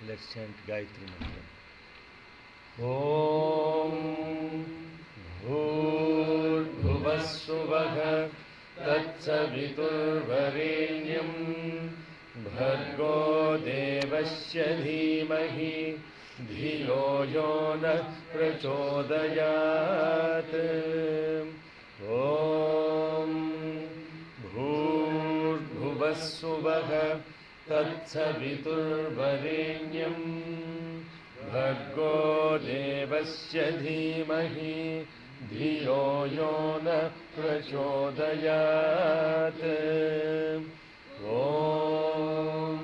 Let's chant Gayatri Mantra. Om Bhurbhuvasuvah Tatsaviturvarenyam Bhargo Devasya Dhimahi Dhiyo Yo Na Prachodayat. Om Bhurbhuvasuvah Tatsaviturvarenyam Bhargo Devasya Dhimahi Dhiyo Yo Na Prachodayat. Om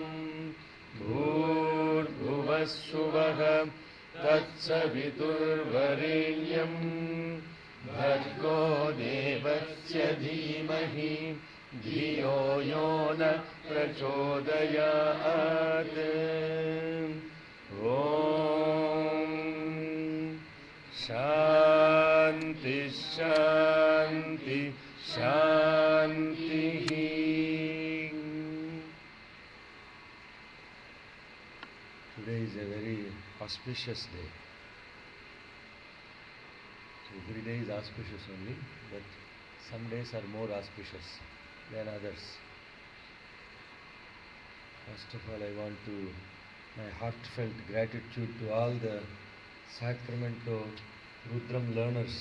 Bhurbhuvasuvah Tatsaviturvarenyam Bhargo Devasya Dhimahi Dhiyo Yo Na Prachodayat. Om Shanti Shanti Shanti. Today is a very auspicious day. So every day is auspicious only, but some days are more auspicious than others. First of all, I want to my heartfelt gratitude to all the Sacramento Rudram learners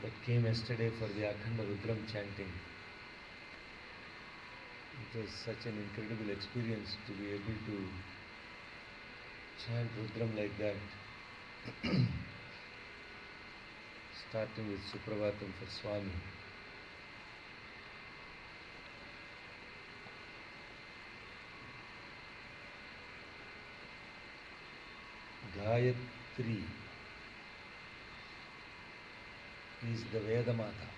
that came yesterday for the Akhanda Rudram chanting. It was such an incredible experience to be able to chant Rudram like that. Starting with Suprabhatam for Swami. Gayatri is the Vedamata.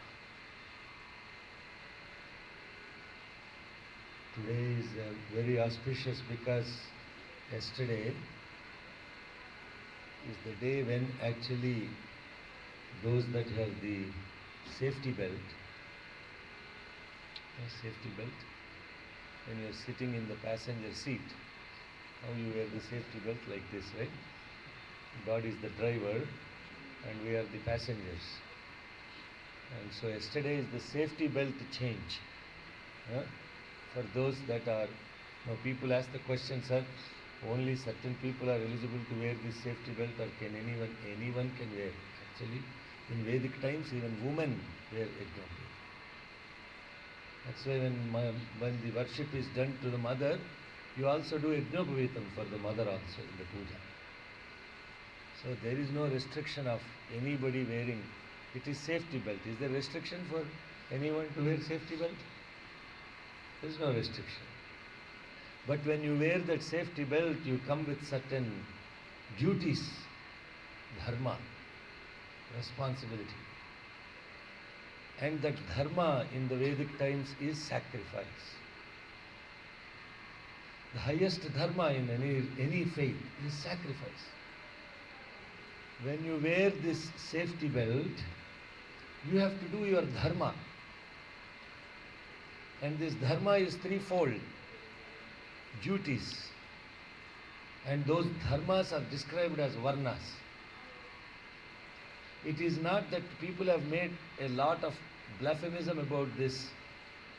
Today is very auspicious because yesterday is the day when actually those that have the safety belt, when you are sitting in the passenger seat, how you wear the safety belt like this, right? God is the driver and we are the passengers. And so yesterday is the safety belt change. For those that are, now people ask the question, sir, only certain people are eligible to wear this safety belt or can anyone can wear? Actually, in Vedic times even women wear Yajna. That's why when the worship is done to the mother, you also do Yajna for the mother also in the puja. So there is no restriction of anybody wearing. It is safety belt. Is there restriction for anyone to wear safety belt? There is no restriction. But when you wear that safety belt, you come with certain duties, dharma, responsibility. And that dharma in the Vedic times is sacrifice. The highest dharma in any faith is sacrifice. When you wear this safety belt, you have to do your dharma. And this dharma is threefold. Duties. And those dharmas are described as varnas. It is not that people have made a lot of blasphemysm about this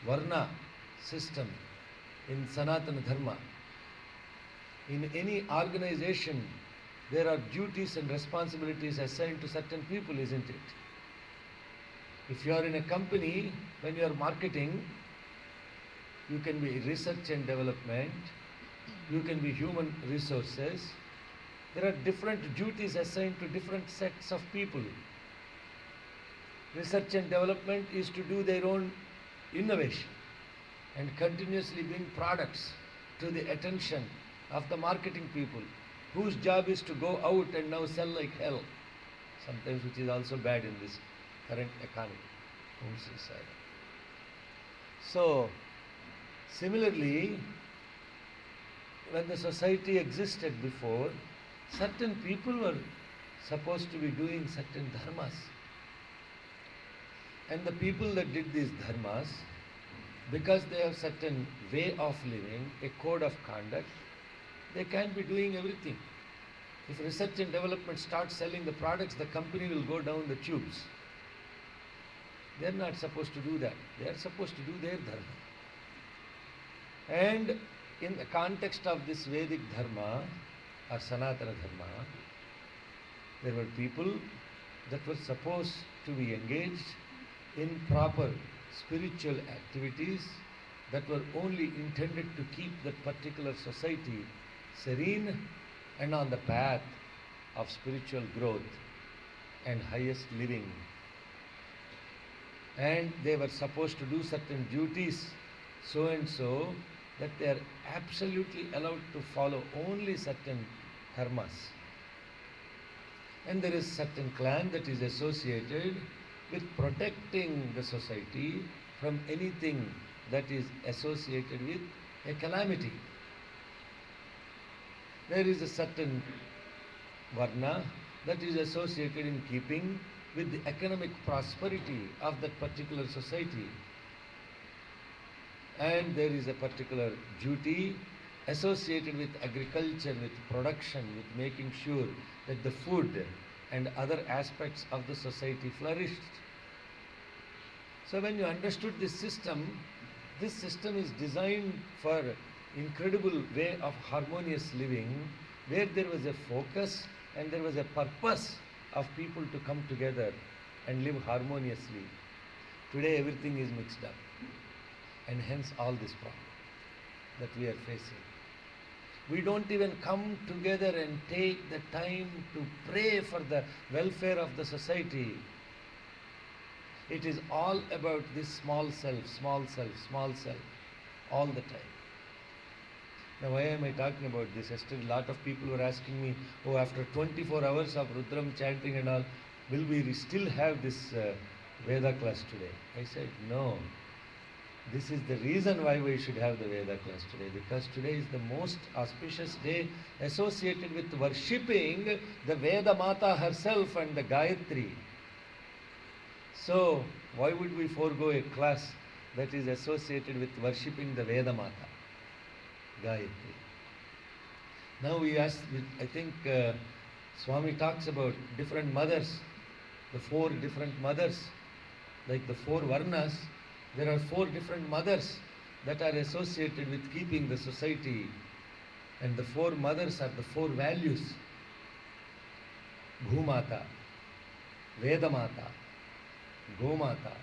varna system in Sanatana Dharma. In any organization, there are duties and responsibilities assigned to certain people, isn't it? If you are in a company, when you are marketing, you can be research and development, you can be human resources. There are different duties assigned to different sets of people. Research and development is to do their own innovation and continuously bring products to the attention of the marketing people, whose job is to go out and now sell like hell, sometimes, which is also bad in this current economy. So, similarly, when the society existed before, certain people were supposed to be doing certain dharmas. And the people that did these dharmas, because they have certain way of living, a code of conduct, They can't be doing everything. If research and development starts selling the products, the company will go down the tubes. They're not supposed to do that. They are supposed to do their dharma. And in the context of this Vedic dharma or Sanatana dharma, there were people that were supposed to be engaged in proper spiritual activities that were only intended to keep that particular society serene and on the path of spiritual growth and highest living. And they were supposed to do certain duties so and so that they are absolutely allowed to follow only certain dharmas. And there is certain clan that is associated with protecting the society from anything that is associated with a calamity. There is a certain varna that is associated in keeping with the economic prosperity of that particular society. And there is a particular duty associated with agriculture, with production, with making sure that the food and other aspects of the society flourished. So when you understood this system is designed for incredible way of harmonious living, where there was a focus and there was a purpose of people to come together and live harmoniously. Today everything is mixed up, and hence all this problem that we are facing. We don't even come together and take the time to pray for the welfare of the society. It is all about this small self, all the time. Now why am I talking about this? Yesterday a lot of people were asking me, oh, after 24 hours of Rudram chanting and all, will we still have this Veda class today? I said, no. This is the reason why we should have the Veda class today, because today is the most auspicious day associated with worshipping the Veda Mata herself and the Gayatri. So, why would we forego a class that is associated with worshipping the Veda Mata, Gayatri? Now I think Swami talks about different mothers, the 4 different mothers, like the 4 Varnas. There are 4 different mothers that are associated with keeping the society, and the 4 mothers are the 4 values: Bhumata, Vedamata, Gomata,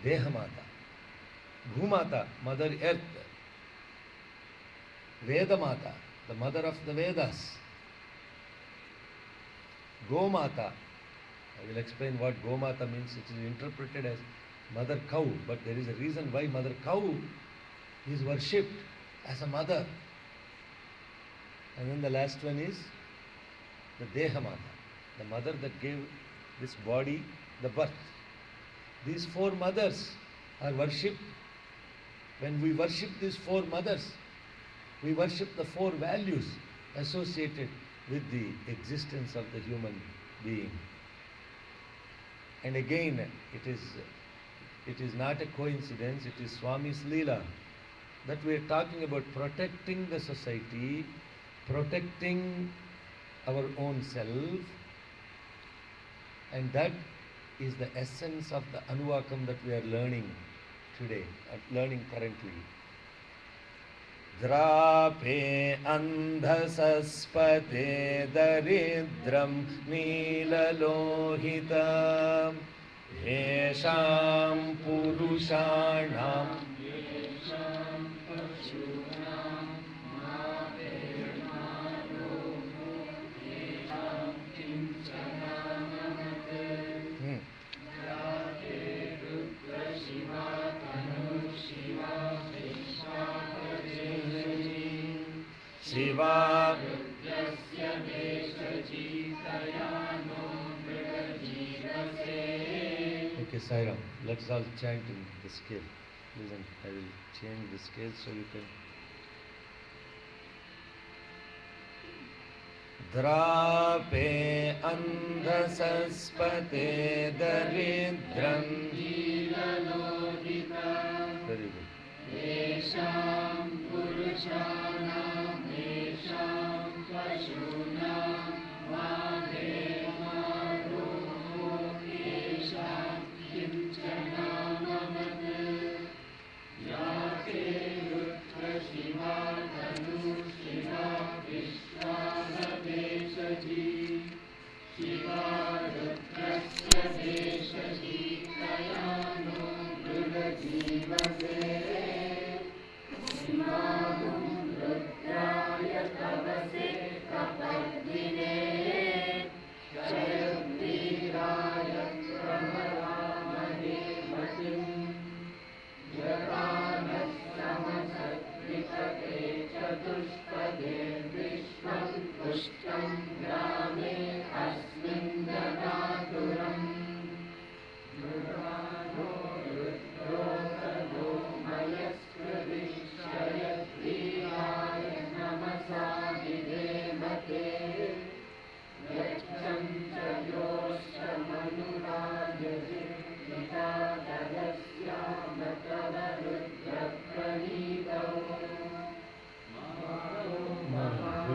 Dehamata. Bhumata, Mother Earth. Vedamata, the mother of the Vedas. Gomata, I will explain what Gomata means. It is interpreted as mother cow, but there is a reason why mother cow is worshipped as a mother. And then the last one is the Dehamata, the mother that gave this body the birth. These 4 mothers are worshipped. When we worship these 4 mothers, we worship the 4 values associated with the existence of the human being. And again, it is not a coincidence, it is Swami's Leela that we are talking about protecting the society, protecting our own self, and that is the essence of the Anuvakam that we are learning today, learning currently. Drape andhasaspate daridram neelalohitam yesham purushanam Shiva. Okay, Sairam, let's all chant in the scale. Listen, I will change the scale so you can. Drape andhasaspate daridram. Very good. Yesham purushanam yesham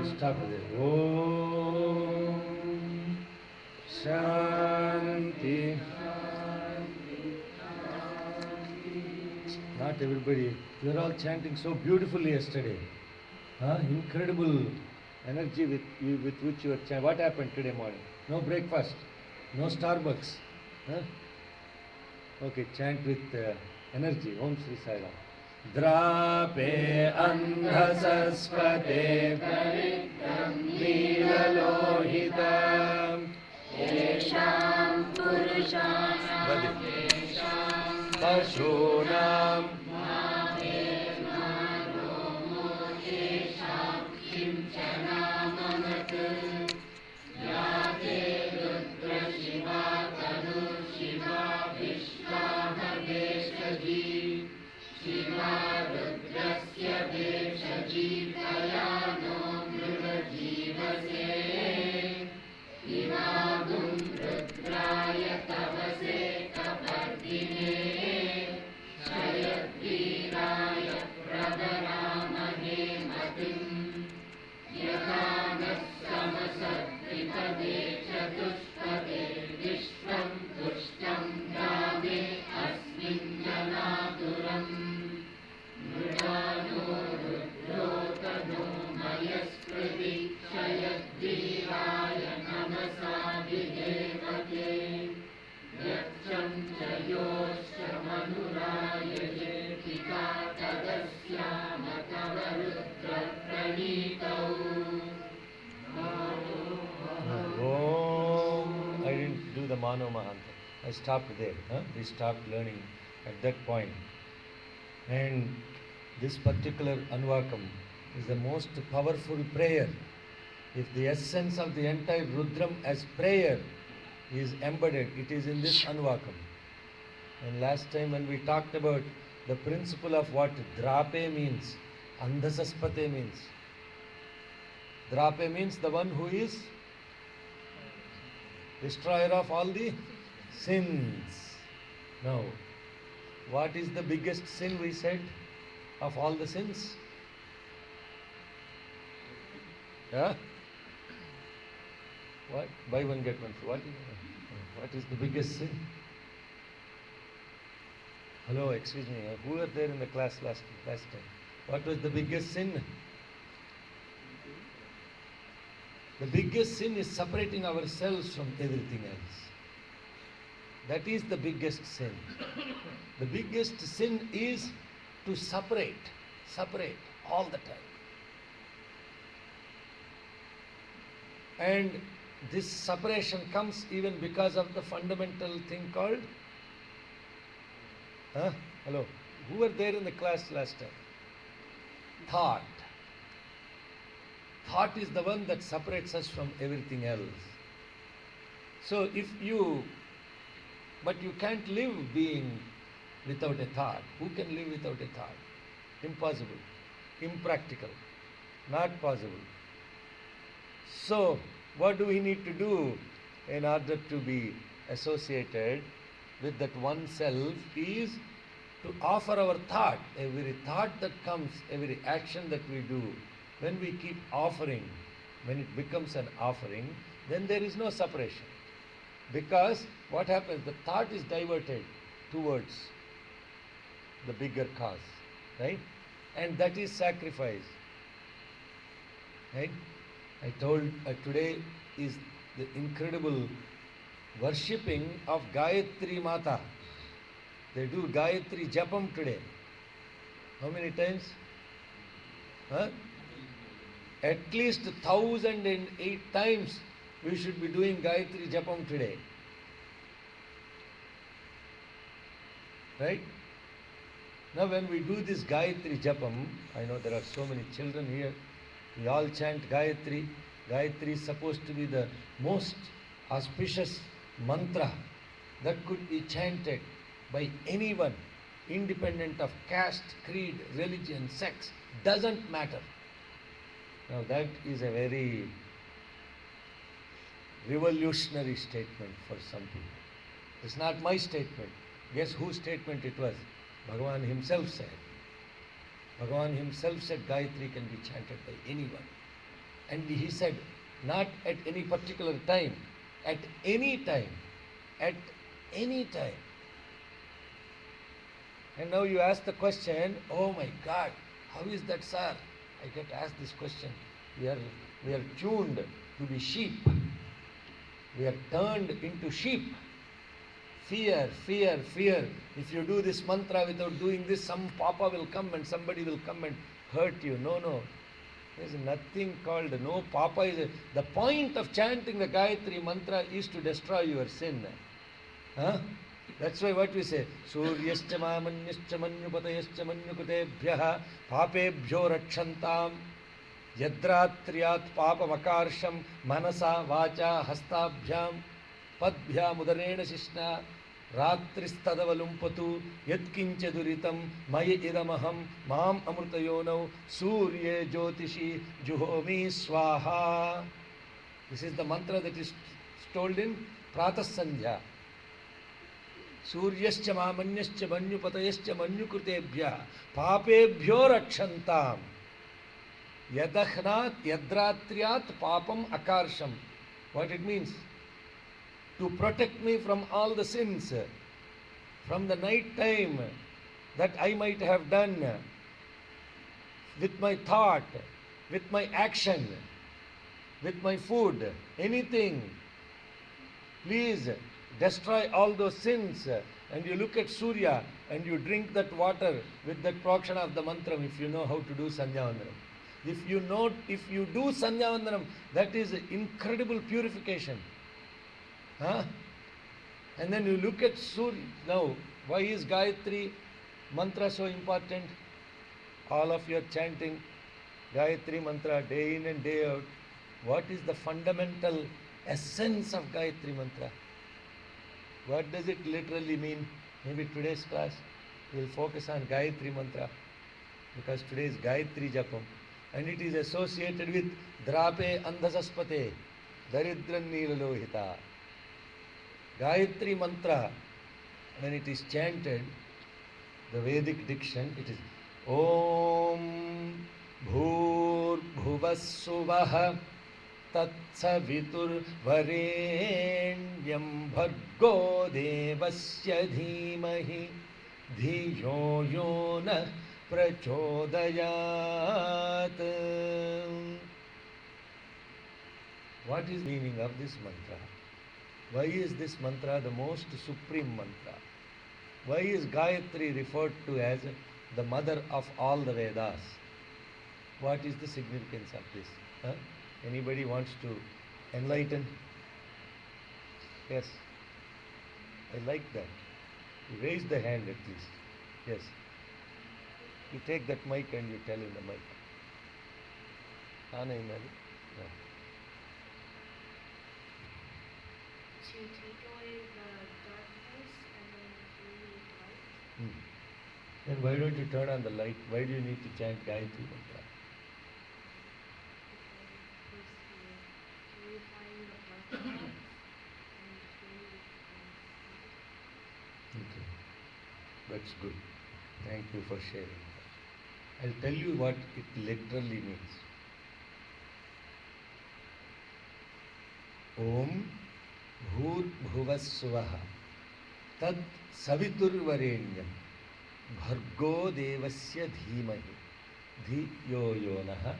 stop there. Om Shanti. Not everybody. You are all chanting so beautifully yesterday. Incredible energy with which you are chanting. What happened today morning? No breakfast, no Starbucks. Huh? Okay, chant with energy. Om Sri Sai Ram. Drape andhasaspate nilalohitam Yesham Purushanam Pashunam I didn't do the Mano Mahanta. I stopped there. We stopped learning at that point. And this particular Anvakam is the most powerful prayer. If the essence of the entire Rudram as prayer is embedded, it is in this Anvakam. And last time when we talked about the principle of what Drape means, Andhasaspate means. Drape means the one who is destroyer of all the sins. Now, what is the biggest sin we said of all the sins? Yeah? What? Buy one get one free. What is the biggest sin? Hello, excuse me. Who were there in the class last time? What was the biggest sin? The biggest sin is separating ourselves from everything else. That is the biggest sin. The biggest sin is to separate all the time. And this separation comes even because of the fundamental thing called hello, who were there in the class last time? Thought. Thought is the one that separates us from everything else. So but you can't live being without a thought. Who can live without a thought? Impossible, impractical, not possible. So what do we need to do in order to be associated with that one self is to offer our thought. Every thought that comes, every action that we do, when we keep offering, when it becomes an offering, then there is no separation. Because what happens? The thought is diverted towards the bigger cause, right? And that is sacrifice, right? I told today is the incredible worshipping of Gayatri Mata. They do Gayatri Japam today. How many times? At least 1,008 times we should be doing Gayatri Japam today. Right? Now when we do this Gayatri Japam, I know there are so many children here, we all chant Gayatri. Gayatri is supposed to be the most auspicious mantra that could be chanted by anyone, independent of caste, creed, religion, sex, doesn't matter. Now that is a very revolutionary statement for some people. It's not my statement. Guess whose statement it was? Bhagavan himself said. Bhagavan himself said Gayatri can be chanted by anyone. And he said, not at any particular time, at any time, at any time. And now you ask the question, oh my God, how is that, sir? I get asked this question. We are tuned to be sheep. We are turned into sheep. Fear, fear, fear. If you do this mantra without doing this, some papa will come and somebody will come and hurt you. No, no. There's nothing called, no papa is the point of chanting the Gayatri mantra is to destroy your sin. Huh? That's why what we say, Suryascha mamanyascha manyupatayascha manyukutebhyaha papebhyo rakshantam yadratriyat papamakarsham manasa vacha hastabhyam padbhyam udarena shishna ratristadavalumpatu yatkincha duritam maya idamaham mam amrutayonau surye jyotishi juhomi swaha. This is the mantra that is told in Pratah Sandhya. Suryascha mamanyascha manyupatayascha manyukritebhya papebhyo rakshantam yadahnat yadratriyat papam akarsham. What it means? To protect me from all the sins, from the night time that I might have done with my thought, with my action, with my food, anything. Please destroy all those sins. And you look at Surya and you drink that water with that prakshana of the mantram if you know how to do Sandhyavandanam. If you do Sandhyavandanam, that is incredible purification. Huh? And then you look at Surya. Now, why is Gayatri mantra so important? All of you are chanting Gayatri mantra day in and day out. What is the fundamental essence of Gayatri mantra? What does it literally mean? Maybe today's class we will focus on Gayatri mantra because today is Gayatri Japam and it is associated with Drape Andhasaspate Daridran Nilalohita. Gayatri mantra, when it is chanted, the Vedic diction, it is Om Bhur Bhuvassuvaha Tatsavitur Varenyam Bhargo Devasya Dhimahi Dhiyo Yona Prachodayat. What is the meaning of this mantra? Why is this mantra the most supreme mantra? Why is Gayatri referred to as the mother of all the Vedas? What is the significance of this? Huh? Anybody wants to enlighten? Yes. I like that. You raise the hand at least. Yes. You take that mic and you tell in the mic. No. To take away the darkness and then bring light. Then why don't you turn on the light? Why do you need to chant Gayatri mantra? Okay, that's good. Thank you for sharing. I'll tell you what it literally means. Om Bhur Bhuvassuvaha Tad Saviturvarenyam Bhargo Devasya Dhimahi Dhiyo Yonaha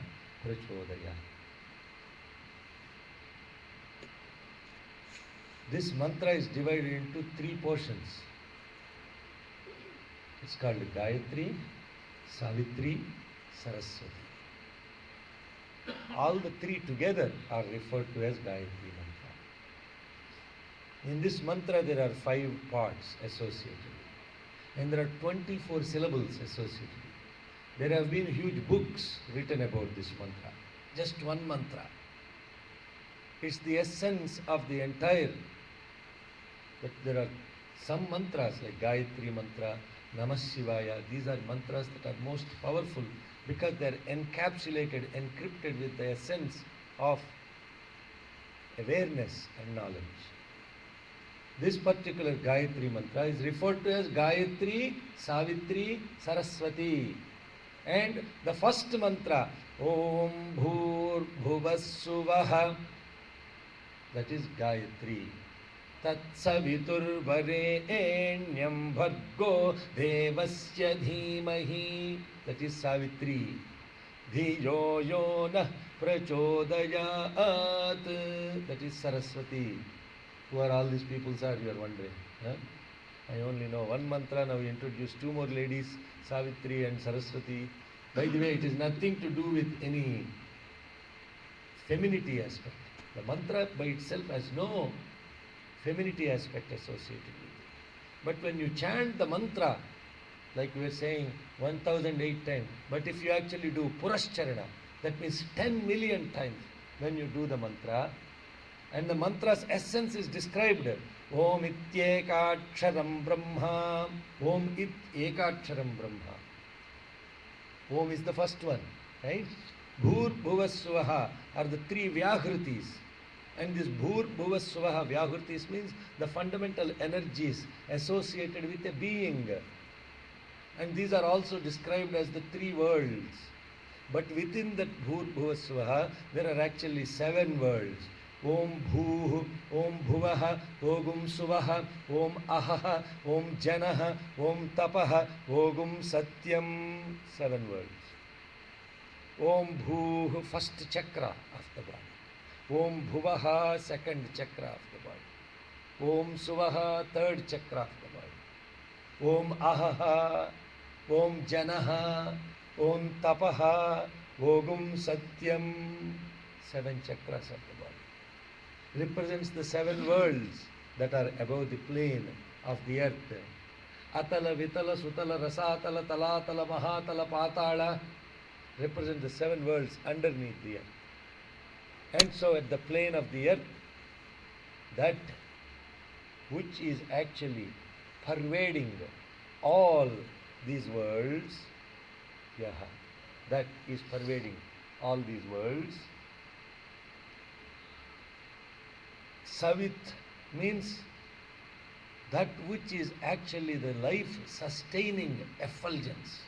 Prachodaya. This mantra is divided into 3 portions. It's called Gayatri, Savitri, Saraswati. All the 3 together are referred to as Gayatri mantra. In this mantra there are 5 parts associated. And there are 24 syllables associated. There have been huge books written about this mantra. Just one mantra. It's the essence of the entire. But there are some mantras like Gayatri mantra, Namah Shivaya. These are mantras that are most powerful because they are encapsulated, encrypted with the essence of awareness and knowledge. This particular Gayatri mantra is referred to as Gayatri, Savitri, Saraswati. And the first mantra, Om Bhur Bhuvassuvaha, that is Gayatri. Tatsaviturvarenyam Bhargo Devasya Dhimahi, that is Savitri. Dhiyo yo nah prachodayat, that is Saraswati. Who are all these people, sir? You are wondering. Huh? I only know one mantra. Now we introduce two more ladies, Savitri and Saraswati. By the way, it is nothing to do with any femininity aspect. The mantra by itself has no femininity aspect associated with it. But when you chant the mantra, like we were saying 1008 times, but if you actually do Purascharana, that means 10 million times when you do the mantra, and the mantra's essence is described. Om ityekaksharam brahma. Om it ekaksharam brahma. Om is the first one, right? Bhur bhuvasvaha are the three vyahritis. And this bhur bhuvasvaha vyahritis means the fundamental energies associated with a being. And these are also described as the three worlds. But within that bhur bhuvasvaha, there are actually 7 worlds. Om Bhuh, Om Bhuvaha, Ogum Suvaha, Om Ahaha, Om Janaha, Om Tapaha, Ogum Satyam. 7 words. Om Bhuh, first chakra of the body. Om Bhuvaha, second chakra of the body. Om Suvaha, third chakra of the body. Om Ahaha, Om Janaha, Om Tapaha, Ogum Satyam. 7 chakras of the body. Represents the 7 worlds that are above the plane of the earth. Atala, Vitala, Sutala, Rasatala, Talatala, Mahatala, Patala represent the 7 worlds underneath the earth. And so at the plane of the earth, that which is actually pervading all these worlds, that is pervading all these worlds. Savit means that which is actually the life-sustaining effulgence,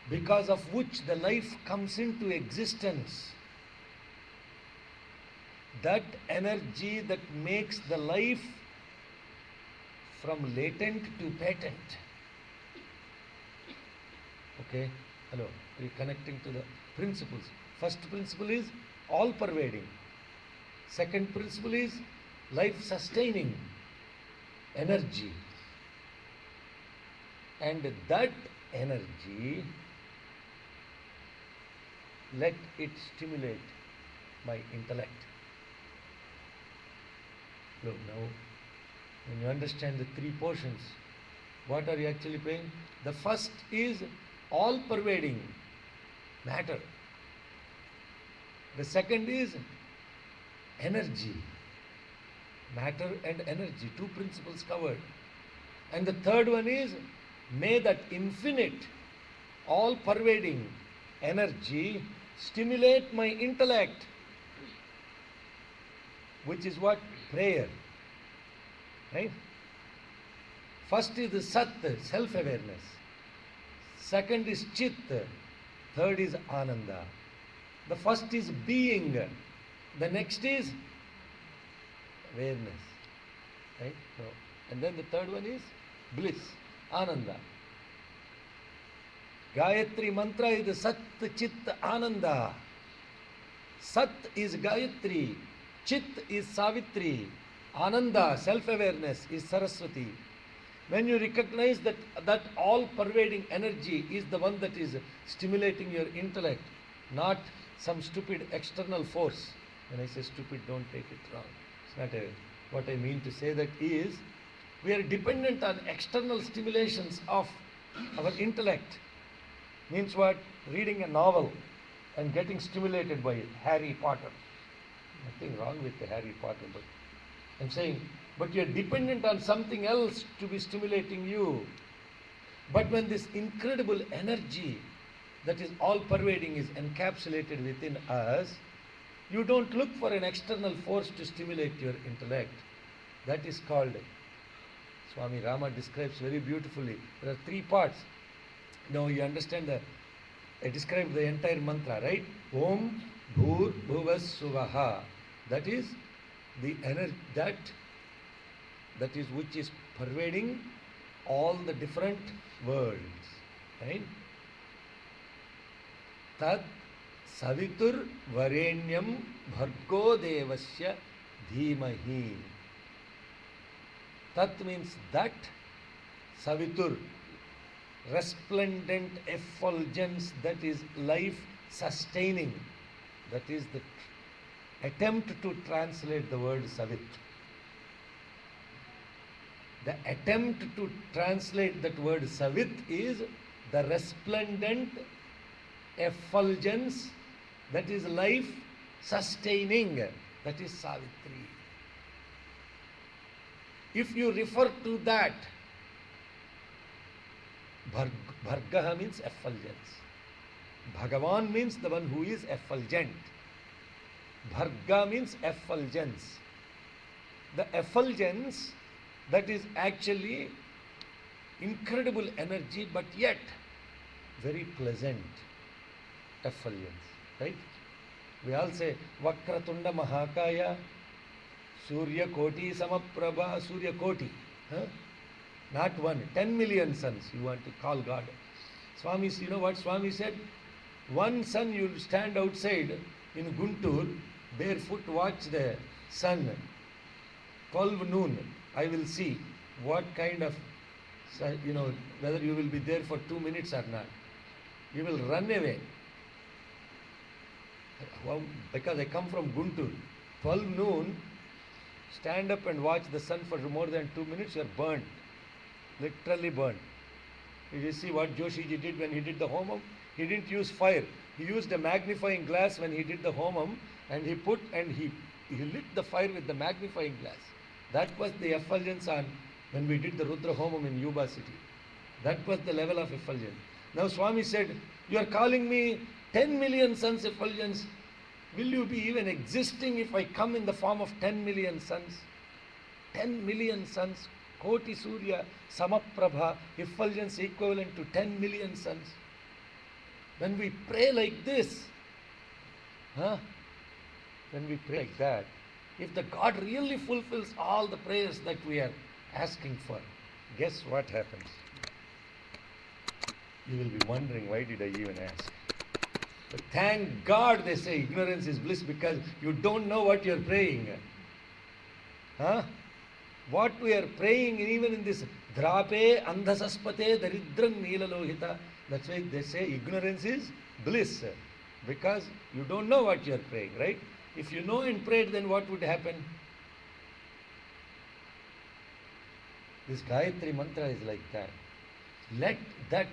because of which the life comes into existence. That energy that makes the life from latent to patent. Okay? Hello? Are you connecting to the principles? First principle is all-pervading. Second principle is life-sustaining energy. And that energy, let it stimulate my intellect. Look, now, when you understand the 3 portions, what are you actually paying? The first is all-pervading matter. The second is energy, matter and energy, 2 principles covered. And the third one is, may that infinite, all-pervading energy stimulate my intellect, which is what? Prayer. Right? First is the Sat, self-awareness. Second is Chit. Third is Ananda. The first is being. The next is awareness. Right? So, and then the third one is bliss, Ananda. Gayatri mantra is the Sat, Chit, Ananda. Sat is Gayatri, Chit is Savitri, Ananda, self-awareness, is Saraswati. When you recognize that all-pervading energy is the one that is stimulating your intellect, not some stupid external force. When I say stupid, don't take it wrong. It's not what I mean to say that is, we are dependent on external stimulations of our intellect. Means what? Reading a novel and getting stimulated by it. Harry Potter. Nothing wrong with the Harry Potter, but I'm saying, but you're dependent on something else to be stimulating you. But when this incredible energy that is all-pervading is encapsulated within us, you don't look for an external force to stimulate your intellect. That is called, Swami Rama describes very beautifully, there are 3 parts. Now you understand I described the entire mantra, right? Om Bhur Bhuvas Suvaha. That is the energy that is which is pervading all the different worlds, right? Tad Savitur Varenyam Bhargo Devasya Dhimahi. Tat means that, Savitur, resplendent effulgence that is life sustaining. That is the attempt to translate the word Savit. The attempt to translate that word Savit is the resplendent effulgence that is life sustaining. That is Savitri. If you refer to that, Bhargaha means effulgence. Bhagavan means the one who is effulgent. Bharga means effulgence. The effulgence that is actually incredible energy, but yet very pleasant effulgence, right? We all say Vakratunda Mahakaya, Surya Koti Samaprabha, Surya Koti. Huh? Not one, 10 million suns you want to call God. Swami, you know what Swami said? One sun you'll stand outside in Guntur, barefoot, watch the sun. 12 noon, I will see what kind of, whether you will be there for 2 minutes or not. You will run away. Well, because I come from Guntur. 12 noon, stand up and watch the sun for more than 2 minutes, you are burnt. Literally burnt. You see what Joshiji did when he did the Homam? He didn't use fire. He used a magnifying glass when he did the Homam, and he lit the fire with the magnifying glass. That was the effulgence on when we did the Rudra Homam in Yuba city. That was the level of effulgence. Now Swami said, you are calling me 10 million suns effulgence. Will you be even existing if I come in the form of 10 million suns? 10 million suns, Koti Surya, Samaprabha, effulgence equivalent to 10 million suns. When we pray like this, when we pray like that, if the God really fulfills all the prayers that we are asking for, guess what happens? You will be wondering, why did I even ask? But thank God they say ignorance is bliss, because you don't know what you are praying. What we are praying, even in this Drape Andhasaspate Daridran Neelalohita, that's why they say ignorance is bliss, because you don't know what you are praying, right? If you know and prayed, then what would happen? This Gayatri mantra is like that. Let that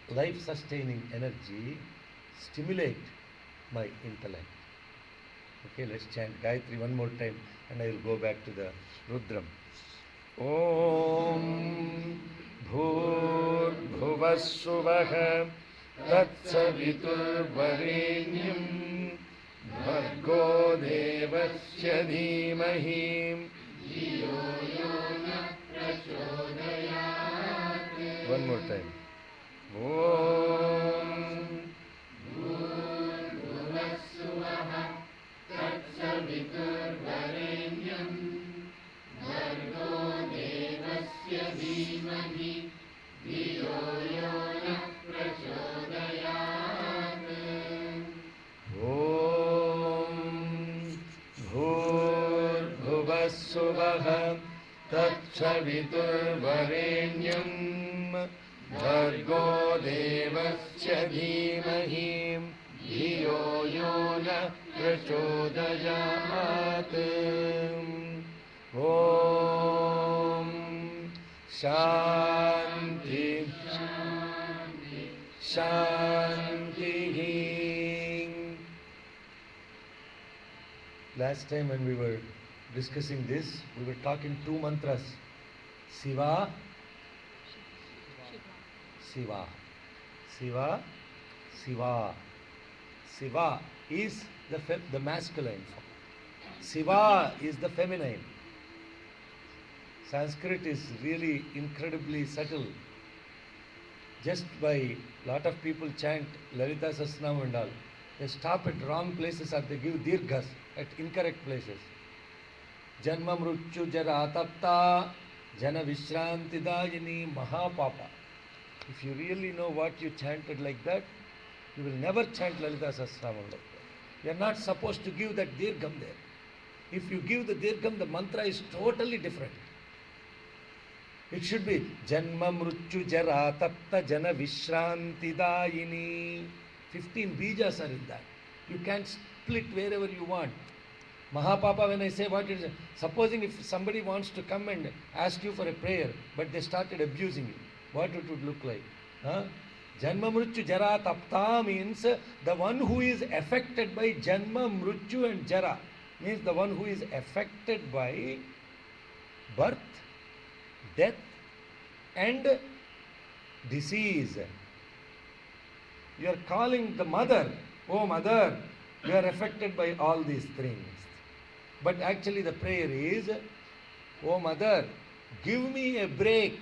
life-sustaining energy stimulate my intellect. Okay, let's chant Gayatri one more time, and I will go back to the Rudram. Om Bhur Bhuvassuvaha Tatsavitur Varenyam Bhargo Devasya Dhimahi. One more time. Om Bhuvassuvaha Tatsavitur Varenyam Bhargo Devasya Dhimahi Dhiyo yo nah prachodayat. Om Bhuvassuvaha Tatsavitur Varenyam Bhargo Devasya Dhimahi Dhiyo yo nah prachodayat. Om Shanti Shanti. Last time when we were discussing this, we were talking two mantras. Siva, Siva, Siva, Siva. Siva is the masculine form. Siva is the feminine. Sanskrit is really incredibly subtle. Just by lot of people chant Lalita Sasnam and all. They stop at wrong places or they give dirghas at incorrect places. Janma mruchu jara tapta jana vishranti dayini mahapapa. If you really know what you chanted like that, you will never chant Lalita Sasnam like that. You are not supposed to give that dirgham there. If you give the dirgham, the mantra is totally different. It should be Janma Mruchu Jara Tatta Jana Vishranti Dayini. 15 bijas are in that. You can split wherever you want. Mahapapa, when I say what it is, supposing if somebody wants to come and ask you for a prayer, but they started abusing you, what it would look like? Huh? Janma Mruchu Jara Tapta means the one who is affected by Janma, Mruchu and Jara. Means the one who is affected by birth, death and disease. You are calling the mother, oh mother, you are affected by all these things. But actually the prayer is, oh mother, give me a break.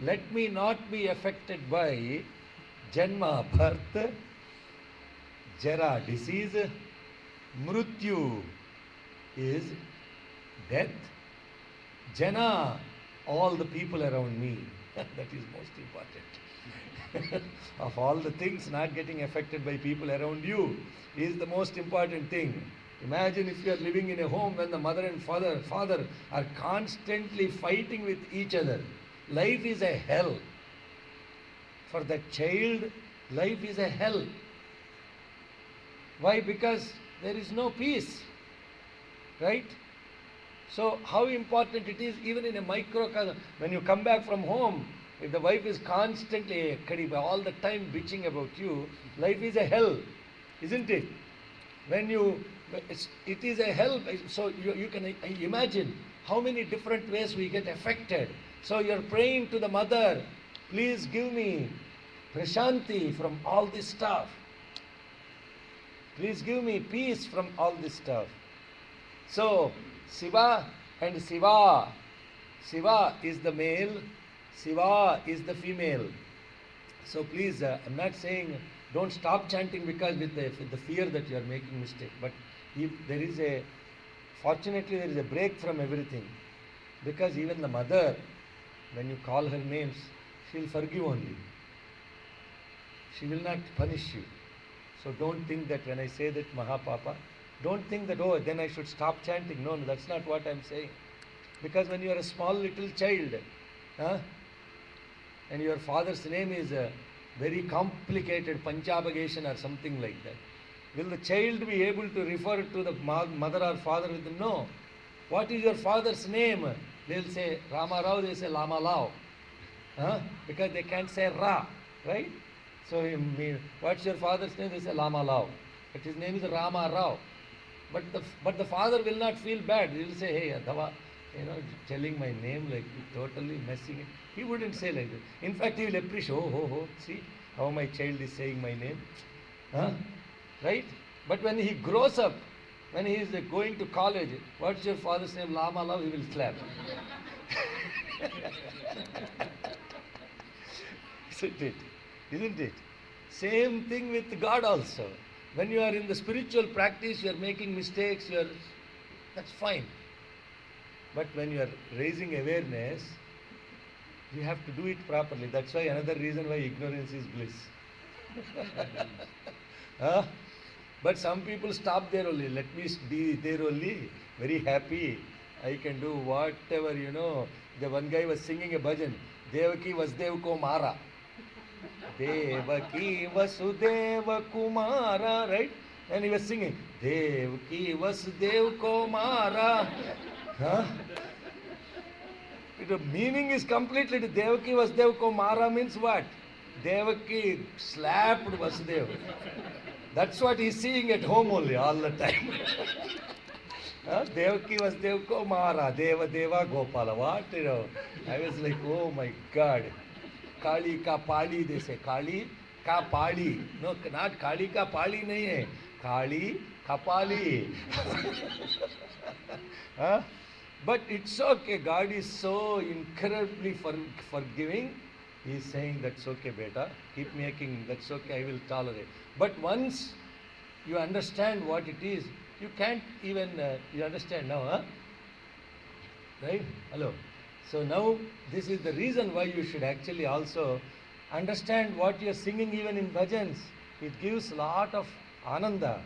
Let me not be affected by Janma, birth, Jara, disease, Mrutyu is death, Jana, all the people around me. That is most important. Of all the things, not getting affected by people around you is the most important thing. Imagine if you are living in a home when the mother and father are constantly fighting with each other. Life is a hell. For the child, life is a hell. Why? Because there is no peace. Right? So how important it is even in a microcosm. When you come back from home, if the wife is constantly all the time bitching about you, life is a hell, isn't it? It is a hell. So you can imagine how many different ways we get affected. So you're praying to the mother, please give me prashanti from all this stuff. Please give me peace from all this stuff. So Shiva and Siva. Shiva is the male, Siva is the female. So please, I'm not saying don't stop chanting because with the fear that you are making mistake. But if there is fortunately there is a break from everything. Because even the mother, when you call her names, she will forgive only. She will not punish you. So don't think that when I say that Mahapapa, don't think that, oh, then I should stop chanting. No, that's not what I'm saying. Because when you are a small little child, and your father's name is very complicated, Panchabhageshan or something like that, will the child be able to refer to the mother or father with them? No. What is your father's name? They'll say Rama Rao, they say Lama Lao. Because they can't say Ra, right? So what's your father's name? They say Lama Lao. But his name is Rama Rao. But the father will not feel bad. He will say, hey, Adhava, telling my name like totally messing it. He wouldn't say like that. In fact, he will appreciate, see how my child is saying my name. Right? But when he grows up, when he is going to college, what's your father's name? Lama Lao, he will slap. Isn't it? Isn't it? Same thing with God also. When you are in the spiritual practice, you are making mistakes, that's fine. But when you are raising awareness, you have to do it properly. That's why another reason why ignorance is bliss. But some people stop there only. Let me be there only. Very happy. I can do whatever, The one guy was singing a bhajan. Devaki Vasdev ko mara. Devaki Vasudeva Kumara, right? And he was singing, Devaki Vasudev ko mara. The meaning is completely, Devaki Vasudev ko mara means what? Devaki slapped Vasudev. That's what he's seeing at home only, all the time. Devaki Vasudev ko mara, Deva Deva Gopala. What, I was like, oh my God. Kali ka pali, they say. Kali ka pali. No, not Kali ka pali nahi hai. Kali kapali. But it's okay. God is so incredibly forgiving. He is saying, that's okay, beta. Keep making, that's okay, I will tolerate. But once you understand what it is, you can't even, you understand now, huh? Right? Hello. So now this is the reason why you should actually also understand what you are singing even in bhajans. It gives a lot of ananda.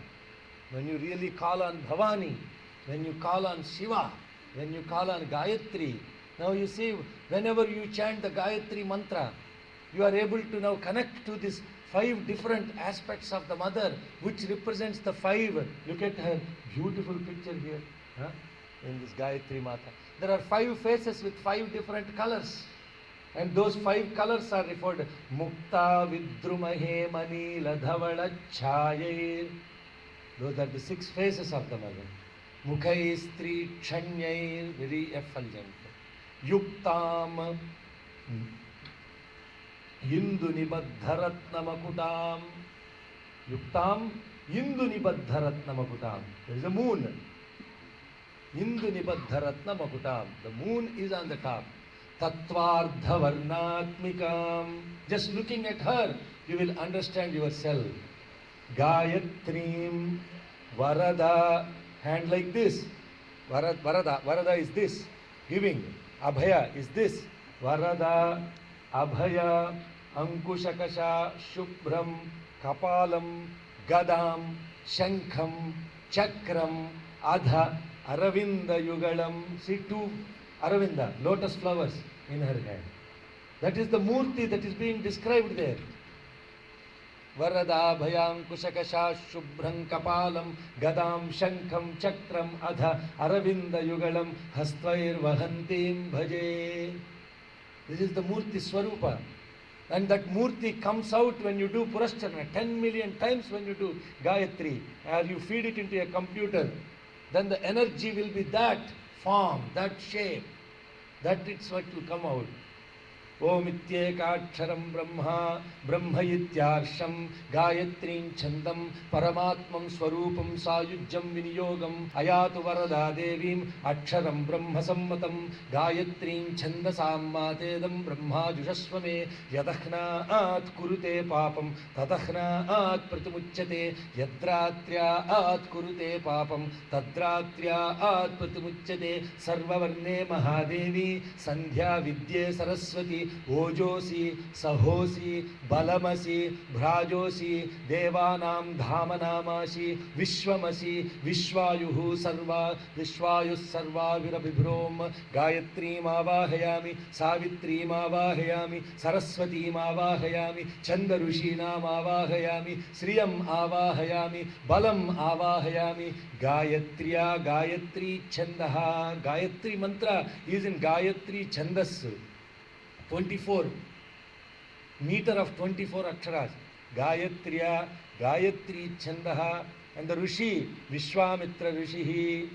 When you really call on Bhavani, when you call on Shiva, when you call on Gayatri. Now you see, whenever you chant the Gayatri mantra, you are able to now connect to these 5 different aspects of the mother, which represents the 5. Look at her beautiful picture here, huh? In this Gayatri Mata. There are 5 faces with 5 different colors. And those 5 colors are referred Mukta Vidrumahe Manila Dhavala Chayai. Those are the 6 faces of the mother. Mukhai Stri Kshanyair, very effulgent. Yuktam Indu Nibaddharatna Makutam. Yuktam Indu Nibaddharatna Makutam. There is a moon. Indu Nibaddharatna Makutam. The moon is on the top. Tatvardha Varnatmikam. Just looking at her, you will understand yourself. Gayatrim Varada. Hand like this. Varada is this. Giving. Abhaya is this. Varada, Abhaya, Ankushakasha, Shubhram, Kapalam, Gadam, Shankham, Chakram, Adha, Aravinda Yugalam. See 2 Aravinda, lotus flowers in her hand. That is the Murti that is being described there. Varada, Bhayam, Kushakasha, Shubhram, Kapalam, Gadam, Shankham, Chakram, Adha, Aravinda Yugalam, Hastvair Vahantim Bhaje. This is the Murti Swarupa. And that Murti comes out when you do Purashchana, 10 million times when you do Gayatri, or you feed it into a computer, then the energy will be that form, that shape, that it's what will come out. Om Ityekaksharam Brahma, Brahma Ityarsham, Gayatrim Chandam, Paramatmam Swarupam Sayujjam Viniyogam, Ayatu Varada Devim, Aksharam Brahma Sammatam, Gayatrim Chandasam Matedam Brahma Jushasvame, Yadakhna Kurute Papam, Tadakhna Pratimuchyate, Yadratrya Kurute Papam, Tadratrya Pratimuchyate, Sarvavarne Mahadevi, Sandhya Vidye Saraswati, Ojosi, Sahosi, Balamasi, Bhrajosi, Devanam Dhamanamasi, Vishwamasi, Vishwayuhu Sarva, Vishwayus Sarva Virabhibhrom, Gayatri Mavahayami, Savitri Mavahayami, Saraswati Mavahayami, Chandarushina Mavahayami, Sriyam Avahayami, Balam Avahayami, Gayatriya, Gayatri Chandaha. Gayatri mantra is in Gayatri Chandas. 24 meter of 24 aksharas. Gayatriya, Gayatri Chandaha, and the Rishi, Vishwamitra Rishihi.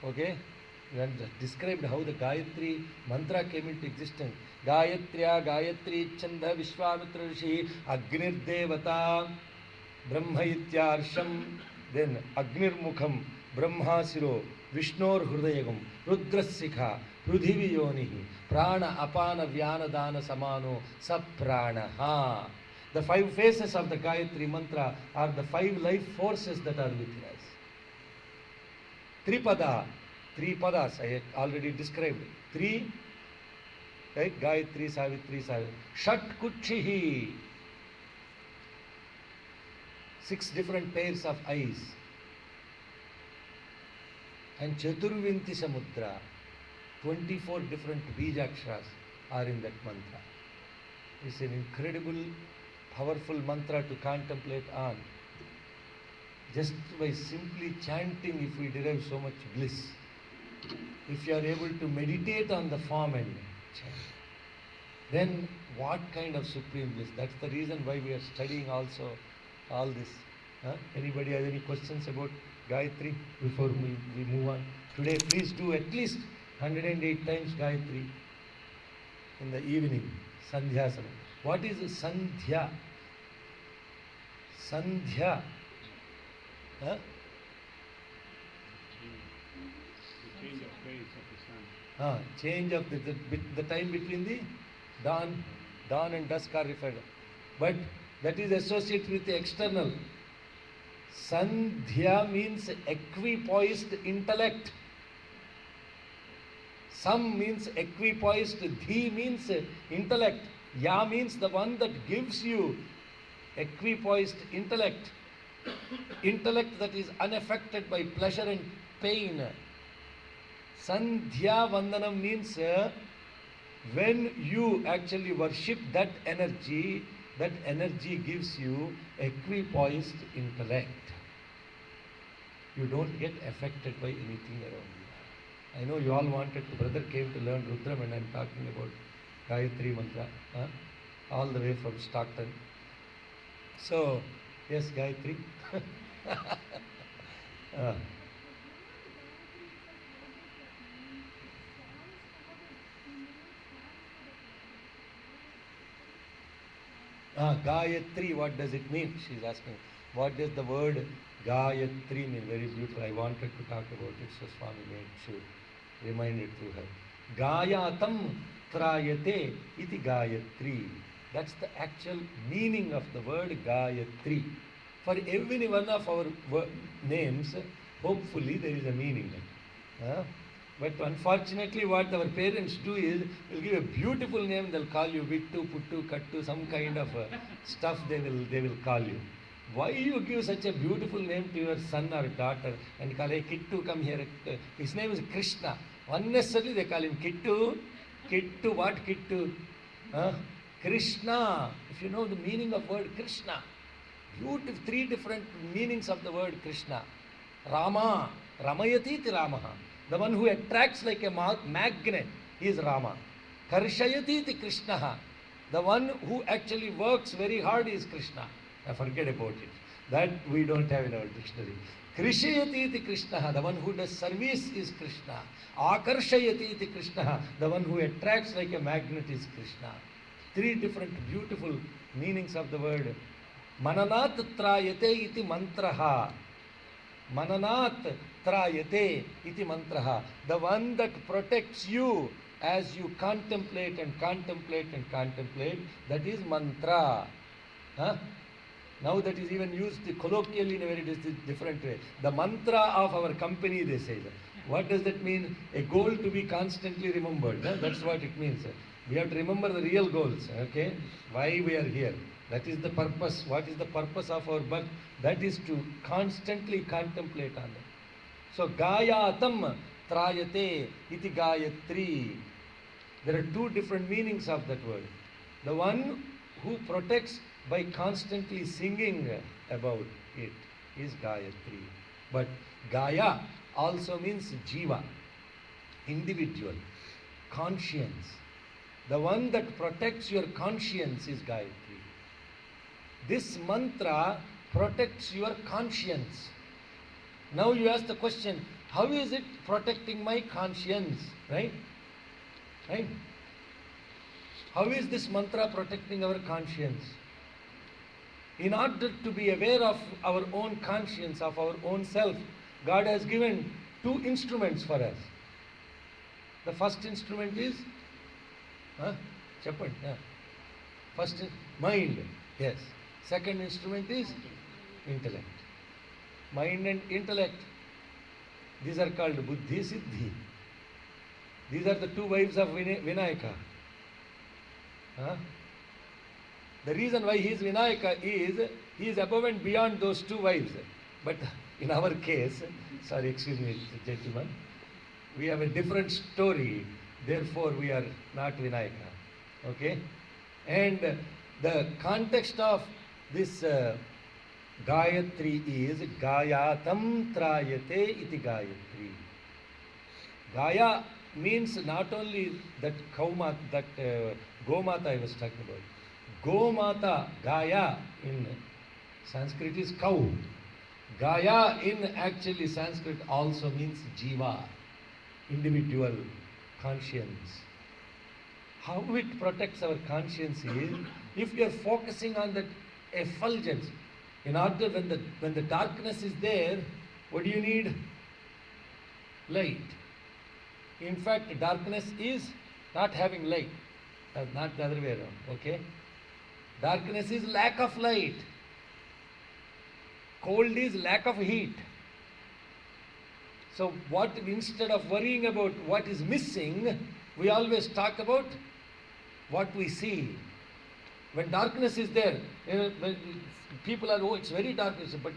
Okay? We have described how the Gayatri mantra came into existence. Gayatriya, Gayatri Chanda, Vishwamitra Rishi, Agnir Devata, Brahma Ityarsham, then Agnir Mukham, Brahma Siro, Vishnor Hrudayagam, Rudrasikha, Prudhivi Yonihi, Prana Apana Vyana Dana Samano, Sapranaha. The 5 faces of the Gayatri mantra are the 5 life forces that are within us. Tripada, 3 padas I already described. 3, right? Gayatri, Savitri, Savitri. Shat Kuchihi, 6 different pairs of eyes. And Chaturvinti Samudra, 24 different Bijakshras are in that mantra. It's an incredible, powerful mantra to contemplate on. Just by simply chanting, if we derive so much bliss. If you are able to meditate on the form and chant, then what kind of supreme bliss? That's the reason why we are studying also all this. Anybody has any questions about Gayatri before we move on? Today, please do at least 108 times Gayatri in the evening, Sandhya Samaya. What is Sandhya? Sandhya. The change of phase of the sun. Change of the time between the dawn and dusk are referred. But that is associated with the external. Sandhya means equipoised intellect. Sam means equipoised. Dhi means intellect. Ya means the one that gives you equipoised intellect. Intellect that is unaffected by pleasure and pain. Sandhya Vandanam means when you actually worship that energy gives you equipoised intellect. You don't get affected by anything around you. I know you all wanted to, brother came to learn Rudram, and I'm talking about Gayatri Mantra, all the way from Stockton. So, yes, Gayatri. Gayatri, what does it mean? She's asking. What does the word Gayatri mean? Very beautiful. I wanted to talk about it, so Swami made sure remind it to her. Gayatam trayate iti Gayatri. That's the actual meaning of the word Gayatri. For every one of our names, hopefully there is a meaning. But unfortunately what our parents do is, they'll give a beautiful name, they'll call you Vittu, Puttu, Kattu, some kind of stuff they will call you. Why you give such a beautiful name to your son or daughter and call, hey Kittu, come here. His name is Krishna. Unnecessarily they call him Kittu. Kittu, what Kittu? Krishna. If you know the meaning of word Krishna, three different meanings of the word Krishna. Rama, Ramayati iti Ramaha. The one who attracts like a magnet, he is Rama. Karshayati iti Krishna. The one who actually works very hard is Krishna. Forget about it. That we don't have in our dictionary. Krishayati iti Krishna. The one who does service is Krishna. Akarshayati iti Krishna. The one who attracts like a magnet is Krishna. Three different beautiful meanings of the word. Mananat trayate iti mantraha. Mananat trayate iti mantraha. The one that protects you as you contemplate and contemplate and contemplate, that is mantra. Now that is even used colloquially in a very different way. The mantra of our company, they say. What does that mean? A goal to be constantly remembered. That's what it means. We have to remember the real goals. Okay? Why we are here. That is the purpose. What is the purpose of our birth? That is to constantly contemplate on it. So, Gayatam trayate iti Gayatri. There are two different meanings of that word. The one who protects by constantly singing about it is Gayatri. But Gaya also means Jiva, individual, conscience. The one that protects your conscience is Gayatri. This mantra protects your conscience. Now you ask the question, how is it protecting my conscience? Right? Right? How is this mantra protecting our conscience? In order to be aware of our own conscience, of our own self, God has given two instruments for us. The first instrument is first mind, yes. Second instrument is intellect. Mind and intellect, these are called Buddhi Siddhi. These are the two wives of Vinayaka. The reason why he is Vinayaka is, he is above and beyond those two wives. But in our case, sorry, excuse me, gentlemen, we have a different story, therefore we are not Vinayaka. Okay? And the context of this Gayatri is Gayatam trayate iti Gayatri. Gaya means not only that Gomata I was talking about. Gomata, Gaya in Sanskrit is cow. Gaya in actually Sanskrit also means Jiva, individual, conscience. How it protects our conscience is, if you are focusing on that effulgence, in order when the darkness is there, what do you need? Light. In fact, darkness is not having light, not the other way around, okay? Darkness is lack of light. Cold is lack of heat. So what, instead of worrying about what is missing, we always talk about what we see. When darkness is there, when people are, oh, it's very dark, but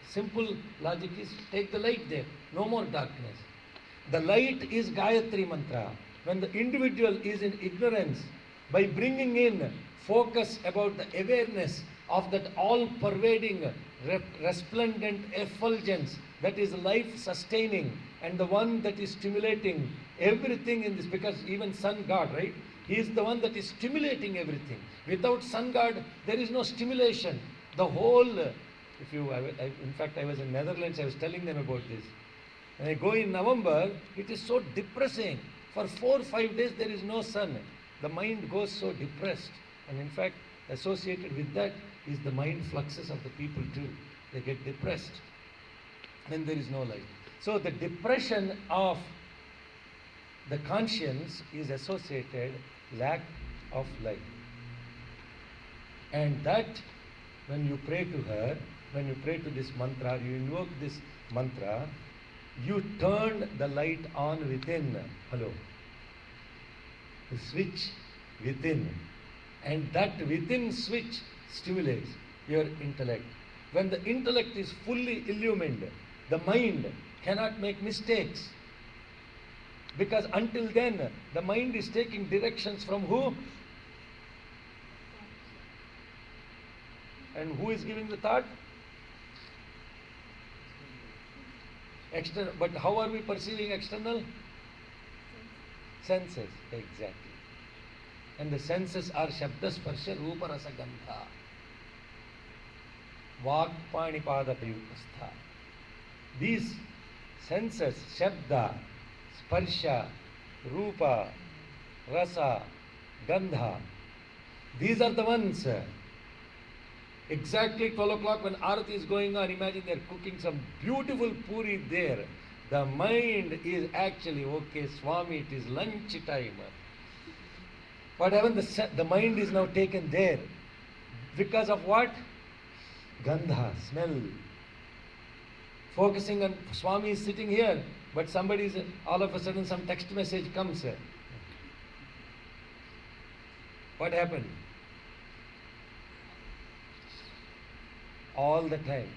simple logic is take the light there, no more darkness. The light is Gayatri Mantra. When the individual is in ignorance, by bringing in focus about the awareness of that all-pervading, resplendent effulgence that is life-sustaining and the one that is stimulating everything in this, because even Sun God, right? He is the one that is stimulating everything. Without Sun God, there is no stimulation. The whole, in fact, I was in Netherlands, I was telling them about this. When I go in November, it is so depressing. For 4 or 5 days, there is no sun. The mind goes so depressed. And in fact, associated with that is the mind fluxes of the people too. They get depressed when there is no light. So the depression of the conscience is associated lack of light. And that, when you pray to her, when you pray to this mantra, you invoke this mantra, you turn the light on within. Hello. The switch within. And that within switch stimulates your intellect. When the intellect is fully illumined, the mind cannot make mistakes. Because until then, the mind is taking directions from who? And who is giving the thought? External. But how are we perceiving external? Senses. Exactly. And the senses are Shabda, Sparsha, Rupa, Rasa, Gandha. Vak, Pani, Pada, Payukastha. These senses, Shabda, Sparsha, Rupa, Rasa, Gandha, these are the ones. Exactly 12 o'clock when Arati is going on, imagine they are cooking some beautiful puri there. The mind is actually, okay, Swami, it is lunch time. What happened? The mind is now taken there. Because of what? Gandha, smell. Focusing on Swami is sitting here, but somebody is, all of a sudden some text message comes. What happened? All the time,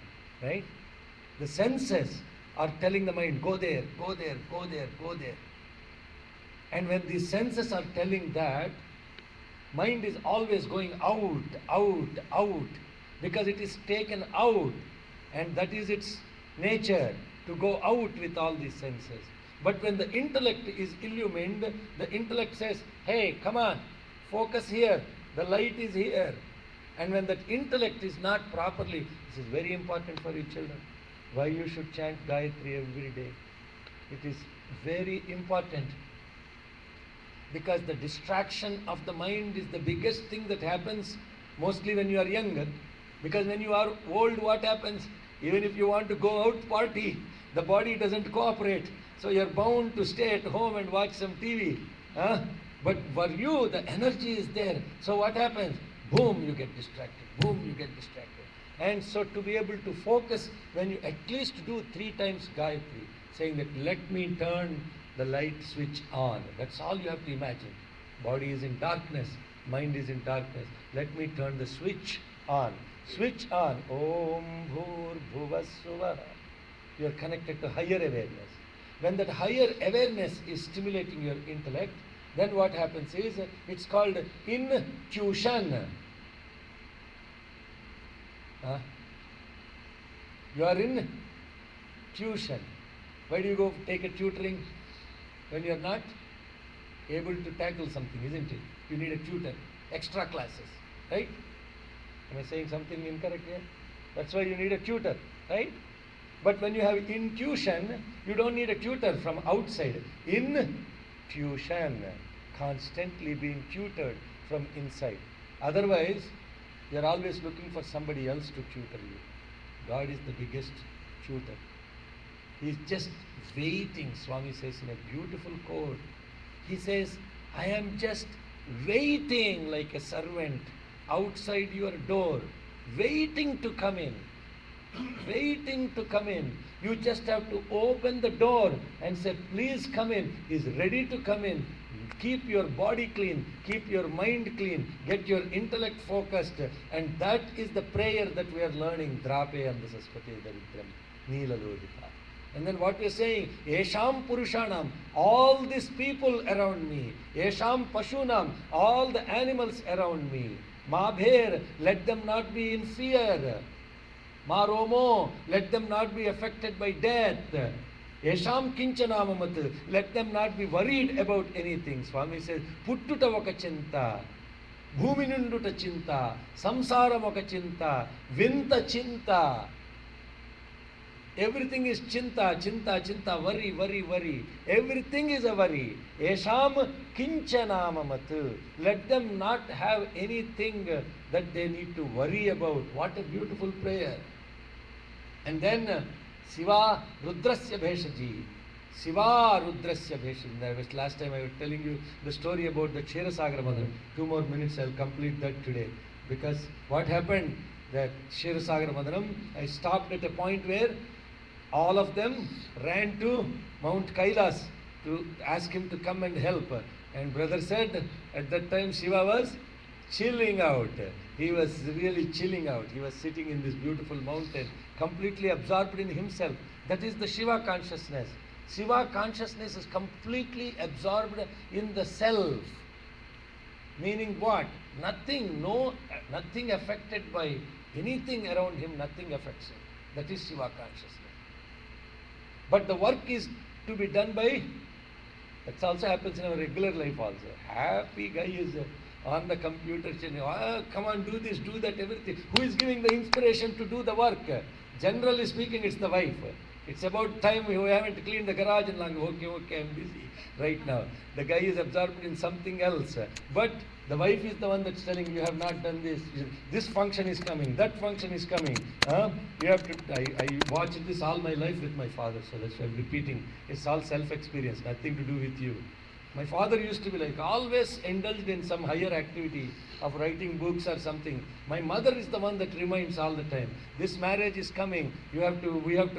right? The senses are telling the mind, go there, go there, go there, go there. And when these senses are telling that, mind is always going out, out, out, because it is taken out, and that is its nature, to go out with all these senses. But when the intellect is illumined, the intellect says, hey, come on, focus here, the light is here. And when that intellect is not properly, this is very important for you children, why you should chant Gayatri every day. It is very important. Because the distraction of the mind is the biggest thing that happens mostly when you are younger. Because when you are old, what happens? Even if you want to go out party, the body doesn't cooperate. So you are bound to stay at home and watch some TV. But for you, the energy is there. So what happens? Boom, you get distracted. Boom, you get distracted. And so to be able to focus, when you at least do 3 times Gayatri, saying that let me turn the light switch on. That's all you have to imagine. Body is in darkness, mind is in darkness. Let me turn the switch on. Switch on. Om Bhur Bhuva Suvah. You are connected to higher awareness. When that higher awareness is stimulating your intellect, then what happens is, it's called intuition. You are in tuition. Why do you go take a tutoring? When you are not able to tackle something, isn't it? You need a tutor, extra classes, right? Am I saying something incorrect here? That's why you need a tutor, right? But when you have intuition, you don't need a tutor from outside. Intuition, constantly being tutored from inside. Otherwise, you are always looking for somebody else to tutor you. God is the biggest tutor. He's just waiting. Swami says in a beautiful quote, he says, I am just waiting like a servant outside your door, waiting to come in. Waiting to come in. You just have to open the door and say, please come in. He's ready to come in. Keep your body clean, keep your mind clean, get your intellect focused, and that is the prayer that we are learning. Drape andasaspate daritram neelalodita. And then what we are saying, Esham Purushanam, all these people around me, Esham Pashunam, all the animals around me, Mabher, let them not be in fear. Maromo, let them not be affected by death. Yesham kinchanamamat, let them not be worried about anything. Swami says, Puttuta oka chinta, Bhuminunduta chinta, Samsaram oka chinta, Vinta chinta. Everything is chinta, chinta, chinta, worry, worry, worry. Everything is a worry. Yesham kinchanamamat, let them not have anything that they need to worry about. What a beautiful prayer. And then Siva Rudrasya Bheshaji. Siva Rudrasya Bheshaji. Last time I was telling you the story about the Kshetrasagar Mother. 2 more minutes, I'll complete that today. Because what happened, that Kshetrasagar Madaram, I stopped at a point where all of them ran to Mount Kailas to ask him to come and help. And brother said, at that time Shiva was chilling out. He was really chilling out. He was sitting in this beautiful mountain, completely absorbed in himself. That is the Shiva consciousness. Shiva consciousness is completely absorbed in the self. Meaning what? Nothing, nothing affected by anything around him, nothing affects him. That is Shiva consciousness. But the work is to be done by, that also happens in our regular life also. Happy guy is on the computer saying, oh, come on, do this, do that, everything. Who is giving the inspiration to do the work? Generally speaking, it's the wife. It's about time we haven't cleaned the garage and like, okay, I'm busy right now. The guy is absorbed in something else. But the wife is the one that's telling you have not done this. This function is coming, that function is coming. You have to. I watched this all my life with my father, so that's why I'm repeating. It's all self-experience, nothing to do with you. My father used to be like always indulged in some higher activity of writing books or something. My mother is the one that reminds all the time, this marriage is coming, we have to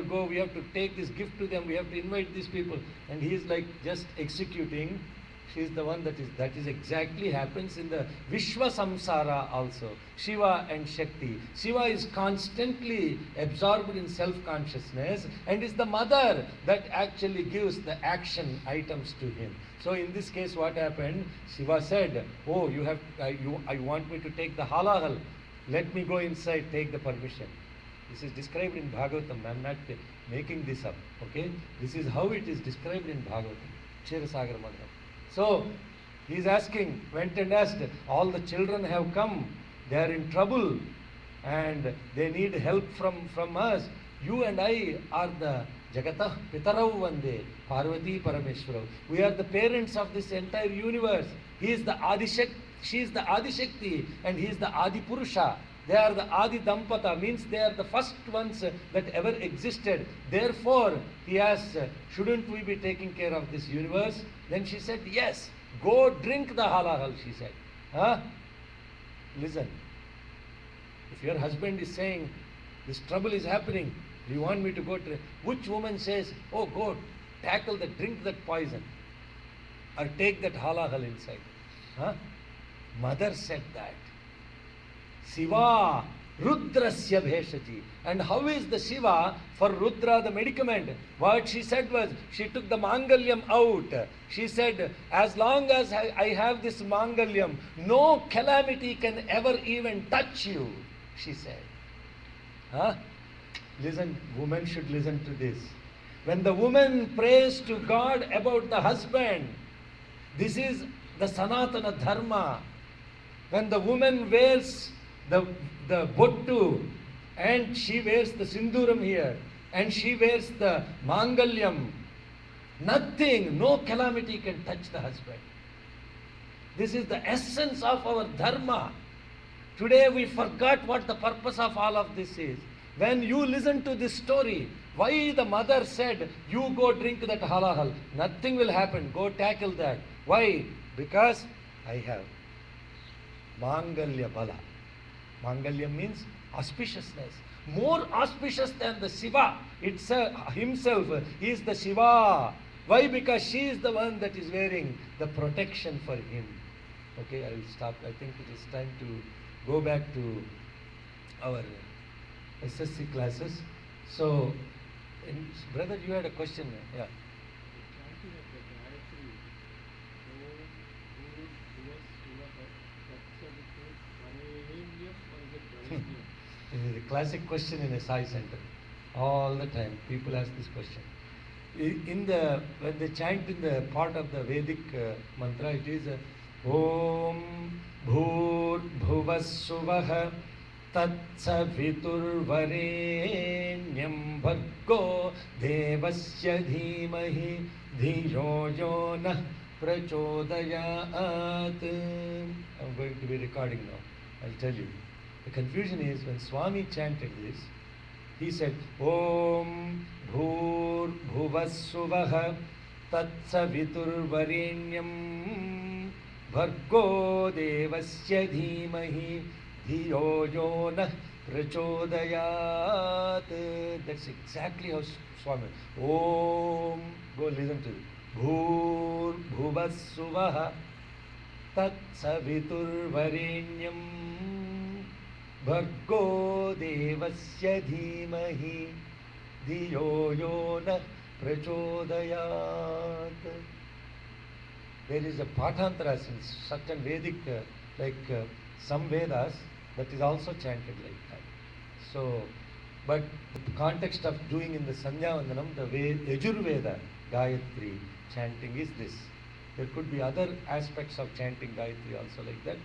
go, we have to take this gift to them, we have to invite these people. And he is like just executing. She is the one that is exactly happens in the Vishwa Samsara also. Shiva and Shakti. Shiva is constantly absorbed in self-consciousness and is the mother that actually gives the action items to him. So in this case what happened? Shiva said, oh, I want me to take the halal. Let me go inside, take the permission. This is described in Bhagavatam. I am not making this up. Okay? This is how it is described in Bhagavatam. Kshetrasagar Madhava. So, he is asking, went and asked, all the children have come, they are in trouble and they need help from us. You and I are the Jagatah Pitarau Vande, Parvati Parameshwarau. We are the parents of this entire universe. He is the Adishakti, she is the Adishakti, and he is the Adi Purusha. They are the Adi Dampata, means they are the first ones that ever existed. Therefore, he asked, shouldn't we be taking care of this universe? Then she said, yes, go drink the halal, she said. Listen, if your husband is saying, this trouble is happening, do you want me to go to... Which woman says, oh, go, tackle that, drink that poison, or take that halal inside? Mother said that. Siva Rudrasya Bheshaji. And how is the Shiva for Rudra the medicament? What she said was, she took the Mangalyam out. She said, as long as I have this Mangalyam, no calamity can ever even touch you, she said. Listen, women should listen to this. When the woman prays to God about the husband, this is the Sanatana Dharma. When the woman wears the bottu and she wears the sinduram here and she wears the mangalyam, nothing, no calamity can touch the husband. This is the essence of our dharma. Today we forgot what the purpose of all of this is. When you listen to this story, why the mother said, you go drink that halahal, nothing will happen, go tackle that. Why? Because I have Mangalya Bala. Mangalya means auspiciousness. More auspicious than the Shiva himself. He is the Shiva. Why? Because she is the one that is wearing the protection for him. Okay, I will stop. I think it is time to go back to our SSC classes. So, brother, you had a question. Yeah. Chanting of the Gayatri, Om, Bhur, Bhuvas, Suvah, Tatsavitru, Varenyam, or is it Varenyam? This is a classic question in a Sai center. All the time, people ask this question. When they chant in the part of the Vedic mantra, it is Om Bhur Bhuvas Suvah Tatsavitur Varenyam Bhargo Devasya Dhimahi Dhiyo Yo Nah Prachodayat. I'm going to be recording now. I'll tell you. The confusion is when Swami chanted this, he said, Om Bhur Bhuvas Suvah Tatsavitur Varenyam Bhargo Devasya Dhimahi Dhiyo Yo Nah Prachodayat. That's exactly how Swami. Om, go listen to it. Bhur Bhuvas Suvah Tatsavitur Varenyam Bhargo Devasya Dhimahi Dhiyo Yo Nah Prachodayat. There is a Pathantaras in certain Vedic, some Vedas, that is also chanted like that. So, but the context of doing in the Sandhya Vandanam, the Yajurveda Gayatri chanting is this. There could be other aspects of chanting Gayatri also like that,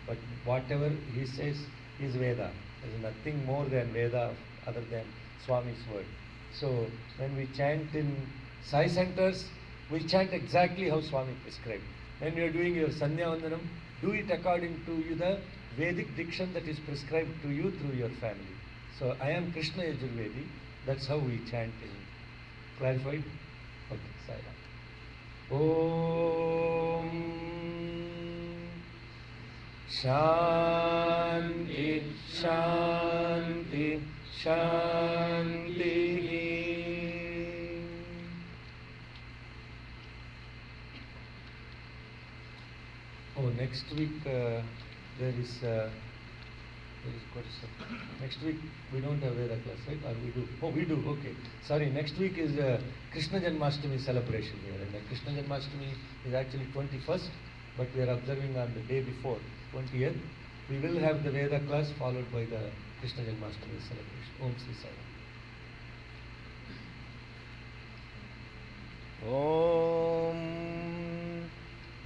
but whatever he says is Veda. There is nothing more than Veda other than Swami's word. So when we chant in Sai centers, we chant exactly how Swami prescribed. When you are doing your Sandhya Vandanam, do it according to the Vedic diction that is prescribed to you through your family. So I am Krishna Yajurvedi, that's how we chant in. Clarified? Okay, Sai Ram. Om Shanti Shanti Shanti. Oh, next week there is quite some. Next week we don't have Veda class, right? Or we do? Oh, we do. Okay. Sorry. Next week is Krishna Janmashtami celebration here, and the Krishna Janmashtami is actually 21st, but we are observing on the day before, 20th. We will have the Veda class followed by the Krishna Janmashtami celebration. Om Sri Sai Ram. Om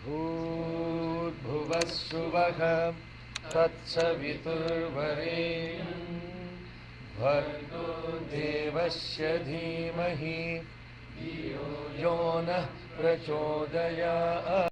Bhur Bhuvas Suvah Tatsaviturvarenyam Bhargo Devasya Dhimahi Dhiyo Yo Nah Prachodayat.